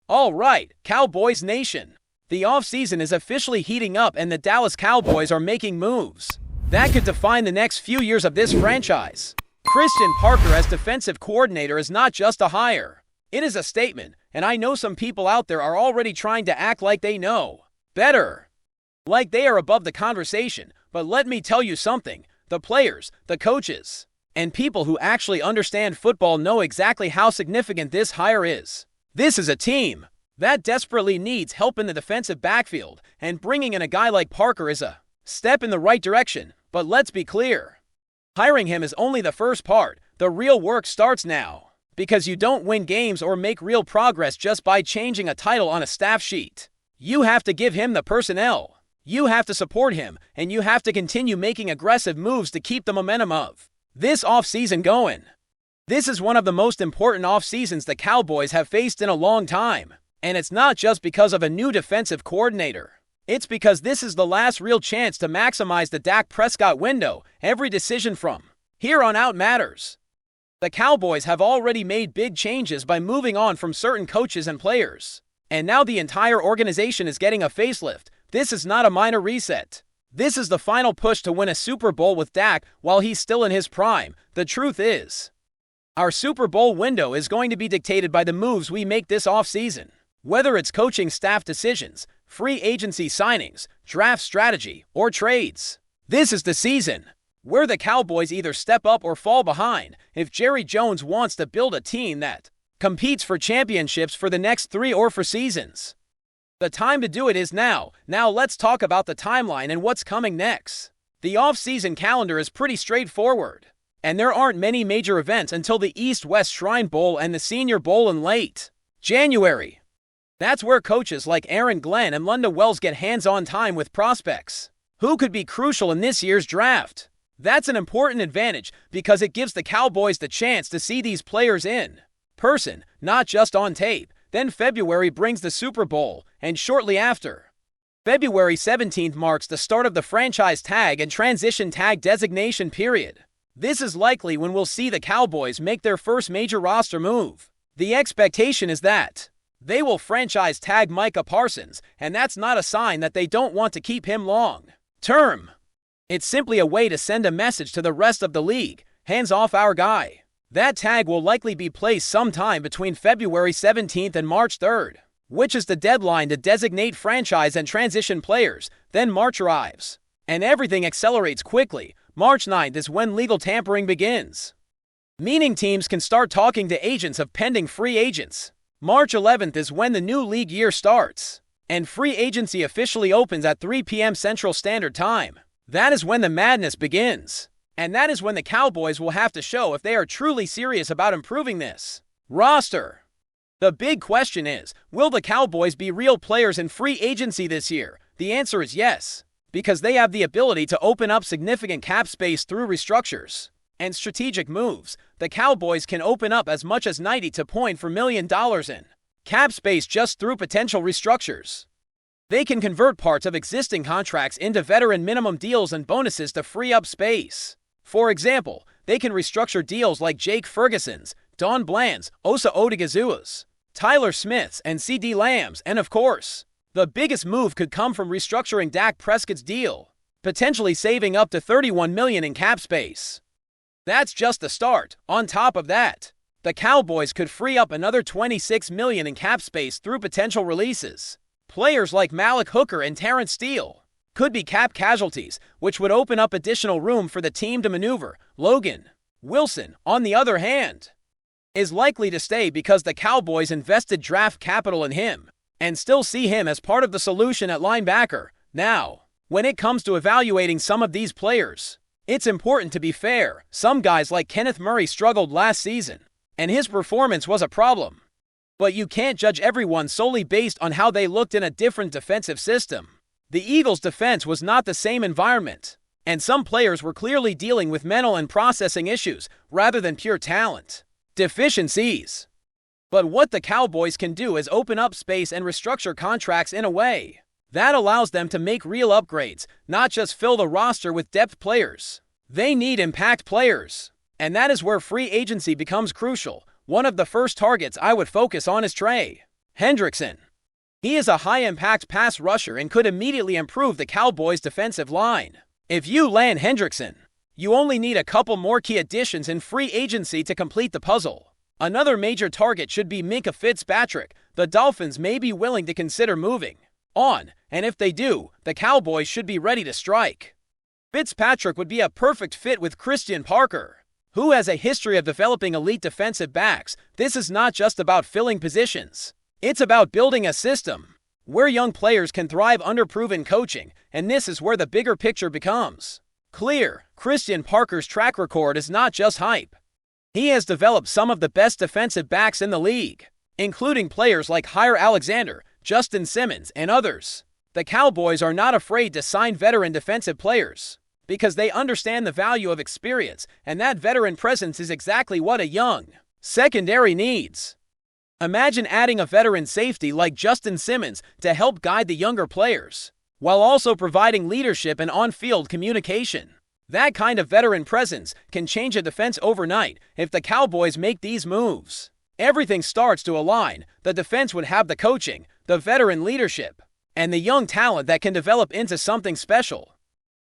All right, Cowboys Nation. The offseason is officially heating up and the Dallas Cowboys are making moves that could define the next few years of this franchise. Christian Parker as defensive coordinator is not just a hire. It is a statement, and I know some people out there are already trying to act like they know better. Like they are above the conversation, but let me tell you something. The players, the coaches, and people who actually understand football know exactly how significant this hire is. This is a team that desperately needs help in the defensive backfield, and bringing in a guy like Parker is a step in the right direction. But let's be clear. Hiring him is only the first part. The real work starts now. Because you don't win games or make real progress just by changing a title on a staff sheet. You have to give him the personnel. You have to support him, and you have to continue making aggressive moves to keep the momentum of this offseason going. This is one of the most important offseasons the Cowboys have faced in a long time. And it's not just because of a new defensive coordinator. It's because this is the last real chance to maximize the Dak Prescott window. Every decision from here on out matters. The Cowboys have already made big changes by moving on from certain coaches and players. And now the entire organization is getting a facelift. This is not a minor reset. This is the final push to win a Super Bowl with Dak while he's still in his prime. The truth is, our Super Bowl window is going to be dictated by the moves we make this offseason. Whether it's coaching staff decisions, free agency signings, draft strategy, or trades. This is the season where the Cowboys either step up or fall behind if Jerry Jones wants to build a team that competes for championships for the next 3 or 4 seasons. The time to do it is now. Now let's talk about the timeline and what's coming next. The off-season calendar is pretty straightforward, and there aren't many major events until the East-West Shrine Bowl and the Senior Bowl in late January. That's where coaches like Aaron Glenn and Lunda Wells get hands-on time with prospects who could be crucial in this year's draft. That's an important advantage because it gives the Cowboys the chance to see these players in person, not just on tape. Then February brings the Super Bowl, and shortly after, February 17th marks the start of the franchise tag and transition tag designation period. This is likely when we'll see the Cowboys make their first major roster move. The expectation is that they will franchise tag Micah Parsons, and that's not a sign that they don't want to keep him long term. It's simply a way to send a message to the rest of the league, hands off our guy. That tag will likely be placed sometime between February 17th and March 3rd, which is the deadline to designate franchise and transition players. Then March arrives, and everything accelerates quickly. March 9th is when legal tampering begins, meaning teams can start talking to agents of pending free agents. March 11th is when the new league year starts, and free agency officially opens at 3 p.m. Central Standard Time. That is when the madness begins. And that is when the Cowboys will have to show if they are truly serious about improving this roster. The big question is, will the Cowboys be real players in free agency this year? The answer is yes, because they have the ability to open up significant cap space through restructures and strategic moves. The Cowboys can open up as much as $90 million in cap space just through potential restructures. They can convert parts of existing contracts into veteran minimum deals and bonuses to free up space. For example, they can restructure deals like Jake Ferguson's, Don Bland's, Osa Odighizuwa's, Tyler Smith's, and C.D. Lamb's, and of course, the biggest move could come from restructuring Dak Prescott's deal, potentially saving up to $31 million in cap space. That's just the start. On top of that, the Cowboys could free up another $26 million in cap space through potential releases. Players like Malik Hooker and Terrence Steele could be cap casualties, which would open up additional room for the team to maneuver. Logan Wilson, on the other hand, is likely to stay because the Cowboys invested draft capital in him and still see him as part of the solution at linebacker. Now, when it comes to evaluating some of these players, it's important to be fair. Some guys like Kenneth Murray struggled last season, and his performance was a problem. But you can't judge everyone solely based on how they looked in a different defensive system. The Eagles' defense was not the same environment, and some players were clearly dealing with mental and processing issues rather than pure talent deficiencies. But what the Cowboys can do is open up space and restructure contracts in a way that allows them to make real upgrades, not just fill the roster with depth players. They need impact players, and that is where free agency becomes crucial. One of the first targets I would focus on is Trey Hendrickson. He is a high-impact pass rusher and could immediately improve the Cowboys' defensive line. If you land Hendrickson, you only need a couple more key additions in free agency to complete the puzzle. Another major target should be Minkah Fitzpatrick. The Dolphins may be willing to consider moving on, and if they do, the Cowboys should be ready to strike. Fitzpatrick would be a perfect fit with Christian Parker, who has a history of developing elite defensive backs. This is not just about filling positions. It's about building a system where young players can thrive under proven coaching, and this is where the bigger picture becomes clear. Christian Parker's track record is not just hype. He has developed some of the best defensive backs in the league, including players like Jaire Alexander, Justin Simmons, and others. The Cowboys are not afraid to sign veteran defensive players because they understand the value of experience, and that veteran presence is exactly what a young secondary needs. Imagine adding a veteran safety like Justin Simmons to help guide the younger players, while also providing leadership and on-field communication. That kind of veteran presence can change a defense overnight if the Cowboys make these moves. Everything starts to align. The defense would have the coaching, the veteran leadership, and the young talent that can develop into something special.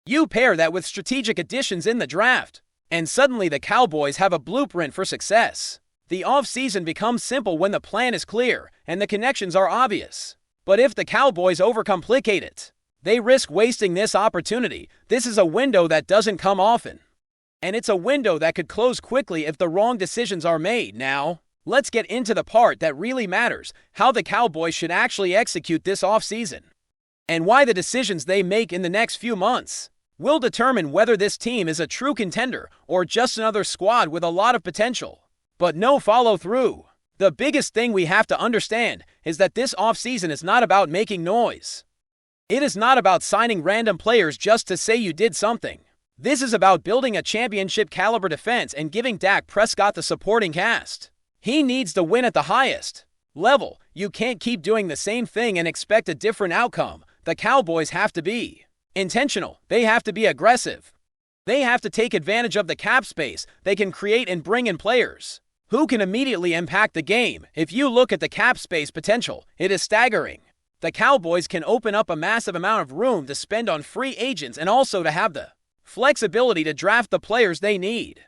You pair that with strategic additions in the draft, and suddenly the Cowboys have a blueprint for success. The offseason becomes simple when the plan is clear and the connections are obvious. But if the Cowboys overcomplicate it, they risk wasting this opportunity. This is a window that doesn't come often, and it's a window that could close quickly if the wrong decisions are made. Now, let's get into the part that really matters: how the Cowboys should actually execute this offseason, and why the decisions they make in the next few months will determine whether this team is a true contender or just another squad with a lot of potential, but no follow-through. The biggest thing we have to understand is that this offseason is not about making noise. It is not about signing random players just to say you did something. This is about building a championship-caliber defense and giving Dak Prescott the supporting cast he needs to win at the highest level. You can't keep doing the same thing and expect a different outcome. The Cowboys have to be intentional. They have to be aggressive. They have to take advantage of the cap space they can create and bring in players who can immediately impact the game. If you look at the cap space potential, it is staggering. The Cowboys can open up a massive amount of room to spend on free agents and also to have the flexibility to draft the players they need.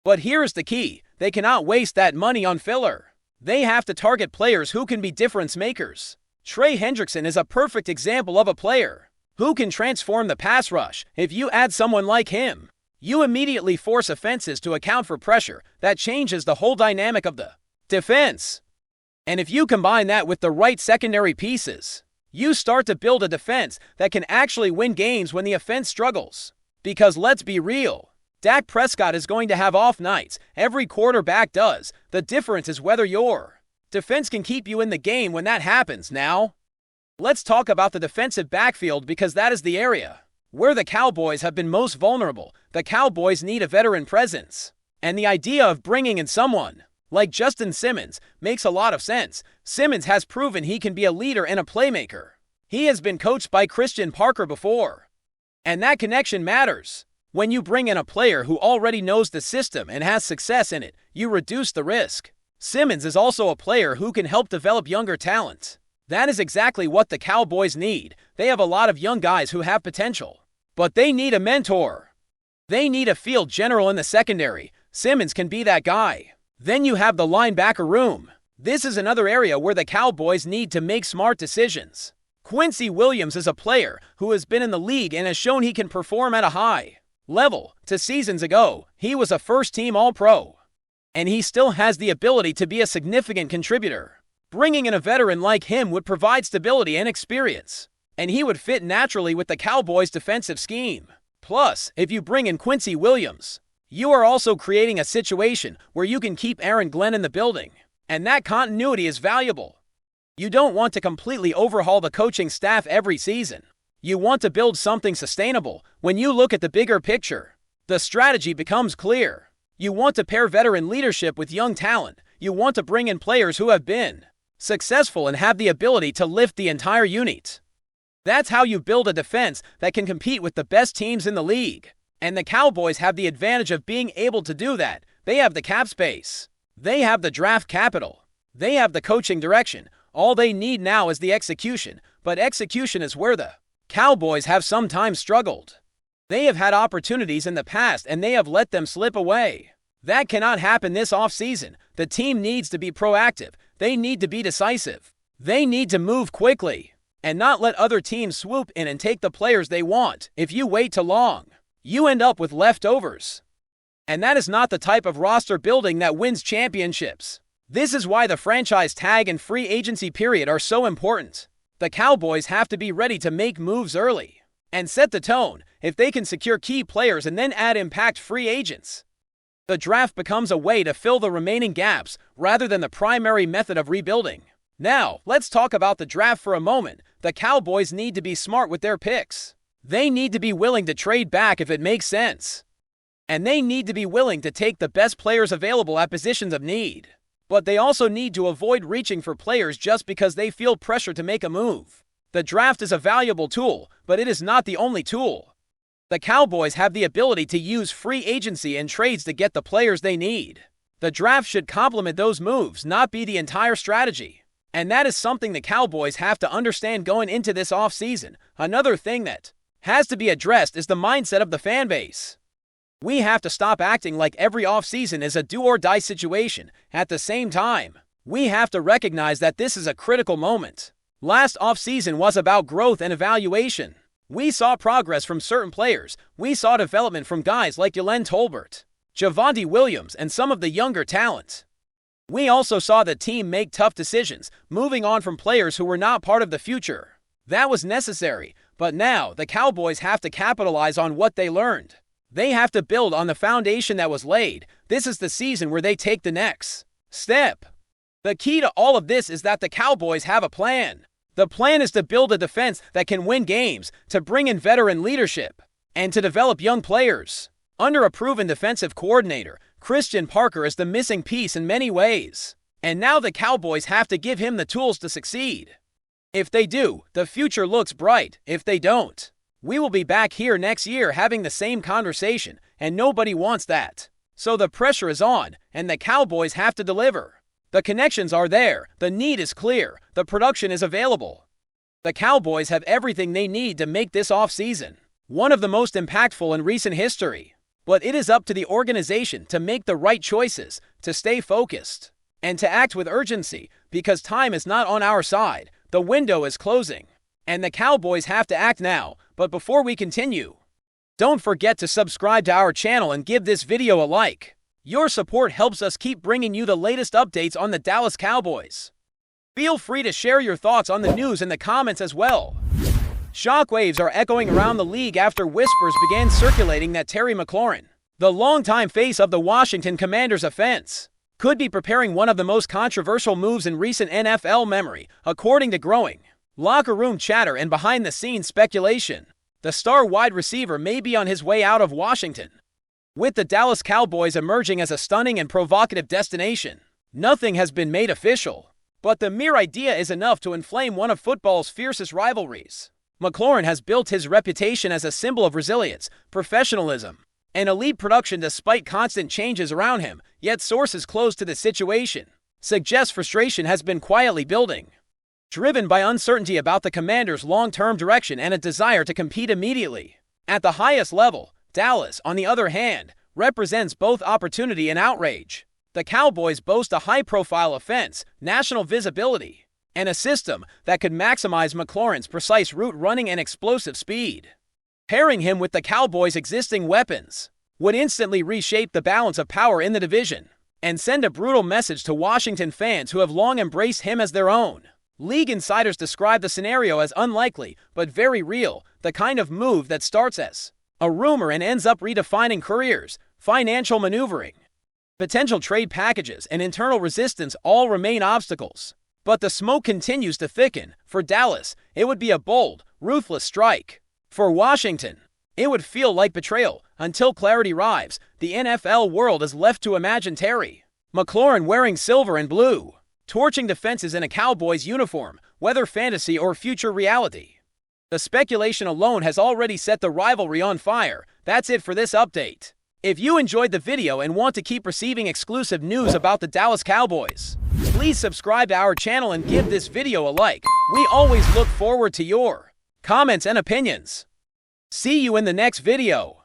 But here's the key: they cannot waste that money on filler. They have to target players who can be difference makers. Trey Hendrickson is a perfect example of a player who can transform the pass rush. If you add someone like him, you immediately force offenses to account for pressure. That changes the whole dynamic of the defense. And if you combine that with the right secondary pieces, you start to build a defense that can actually win games when the offense struggles. Because let's be real, Dak Prescott is going to have off nights. Every quarterback does. The difference is whether your defense can keep you in the game when that happens. Now, let's talk about the defensive backfield, because that is the area where the Cowboys have been most vulnerable. The Cowboys need a veteran presence, and the idea of bringing in someone like Justin Simmons makes a lot of sense. Simmons has proven he can be a leader and a playmaker. He has been coached by Christian Parker before, and that connection matters. When you bring in a player who already knows the system and has success in it, you reduce the risk. Simmons is also a player who can help develop younger talent. That is exactly what the Cowboys need. They have a lot of young guys who have potential, but they need a mentor. They need a field general in the secondary. Simmons can be that guy. Then you have the linebacker room. This is another area where the Cowboys need to make smart decisions. Quincy Williams is a player who has been in the league and has shown he can perform at a high level. 2 seasons ago, he was a first-team All-Pro, and he still has the ability to be a significant contributor. Bringing in a veteran like him would provide stability and experience, and he would fit naturally with the Cowboys' defensive scheme. Plus, if you bring in Quincy Williams, you are also creating a situation where you can keep Aaron Glenn in the building, and that continuity is valuable. You don't want to completely overhaul the coaching staff every season. You want to build something sustainable. When you look at the bigger picture, the strategy becomes clear. You want to pair veteran leadership with young talent. You want to bring in players who have been successful and have the ability to lift the entire unit. That's how you build a defense that can compete with the best teams in the league. And the Cowboys have the advantage of being able to do that. They have the cap space. They have the draft capital. They have the coaching direction. All they need now is the execution, but execution is where the Cowboys have sometimes struggled. They have had opportunities in the past and they have let them slip away. That cannot happen this offseason. The team needs to be proactive. They need to be decisive. They need to move quickly and not let other teams swoop in and take the players they want. If you wait too long, you end up with leftovers. And that is not the type of roster building that wins championships. This is why the franchise tag and free agency period are so important. The Cowboys have to be ready to make moves early and set the tone. If they can secure key players and then add impact free agents, the draft becomes a way to fill the remaining gaps rather than the primary method of rebuilding. Now, let's talk about the draft for a moment. The Cowboys need to be smart with their picks. They need to be willing to trade back if it makes sense. And they need to be willing to take the best players available at positions of need. But they also need to avoid reaching for players just because they feel pressure to make a move. The draft is a valuable tool, but it is not the only tool. The Cowboys have the ability to use free agency and trades to get the players they need. The draft should complement those moves, not be the entire strategy. And that is something the Cowboys have to understand going into this offseason. Another thing that has to be addressed is the mindset of the fan base. We have to stop acting like every offseason is a do-or-die situation. At the same time, we have to recognize that this is a critical moment. Last offseason was about growth and evaluation. We saw progress from certain players. We saw development from guys like Jalen Tolbert, Javonte Williams, and some of the younger talent. We also saw the team make tough decisions, moving on from players who were not part of the future. That was necessary, but now the Cowboys have to capitalize on what they learned. They have to build on the foundation that was laid. This is the season where they take the next step. The key to all of this is that the Cowboys have a plan. The plan is to build a defense that can win games, to bring in veteran leadership, and to develop young players. Under a proven defensive coordinator, Christian Parker is the missing piece in many ways. And now the Cowboys have to give him the tools to succeed. If they do, the future looks bright. If they don't, we will be back here next year having the same conversation, and nobody wants that. So the pressure is on, and the Cowboys have to deliver. The connections are there, the need is clear, the production is available. The Cowboys have everything they need to make this offseason one of the most impactful in recent history. But it is up to the organization to make the right choices, to stay focused, and to act with urgency, because time is not on our side. The window is closing, and the Cowboys have to act now. But before we continue, don't forget to subscribe to our channel and give this video a like. Your support helps us keep bringing you the latest updates on the Dallas Cowboys. Feel free to share your thoughts on the news in the comments as well. Shockwaves are echoing around the league after whispers began circulating that Terry McLaurin, the longtime face of the Washington Commanders offense, could be preparing one of the most controversial moves in recent NFL memory, according to growing locker room chatter and behind-the-scenes speculation. The star wide receiver may be on his way out of Washington, with the Dallas Cowboys emerging as a stunning and provocative destination. Nothing has been made official, but the mere idea is enough to inflame one of football's fiercest rivalries. McLaurin has built his reputation as a symbol of resilience, professionalism, and elite production despite constant changes around him, yet sources close to the situation suggest frustration has been quietly building, driven by uncertainty about the Commanders' long-term direction and a desire to compete immediately. At the highest level, Dallas, on the other hand, represents both opportunity and outrage. The Cowboys boast a high-profile offense, national visibility, and a system that could maximize McLaurin's precise route running and explosive speed. Pairing him with the Cowboys' existing weapons would instantly reshape the balance of power in the division and send a brutal message to Washington fans who have long embraced him as their own. League insiders describe the scenario as unlikely but very real, the kind of move that starts as a rumor and ends up redefining careers. Financial maneuvering, potential trade packages, and internal resistance all remain obstacles. But the smoke continues to thicken. For Dallas, it would be a bold, ruthless strike. For Washington, it would feel like betrayal. Until clarity arrives, the NFL world is left to imagine Terry McLaurin wearing silver and blue, torching defenses in a Cowboys uniform, whether fantasy or future reality. The speculation alone has already set the rivalry on fire. That's it for this update. If you enjoyed the video and want to keep receiving exclusive news about the Dallas Cowboys, Please subscribe to our channel and give this video a like. We always look forward to your comments and opinions. See you in the next video.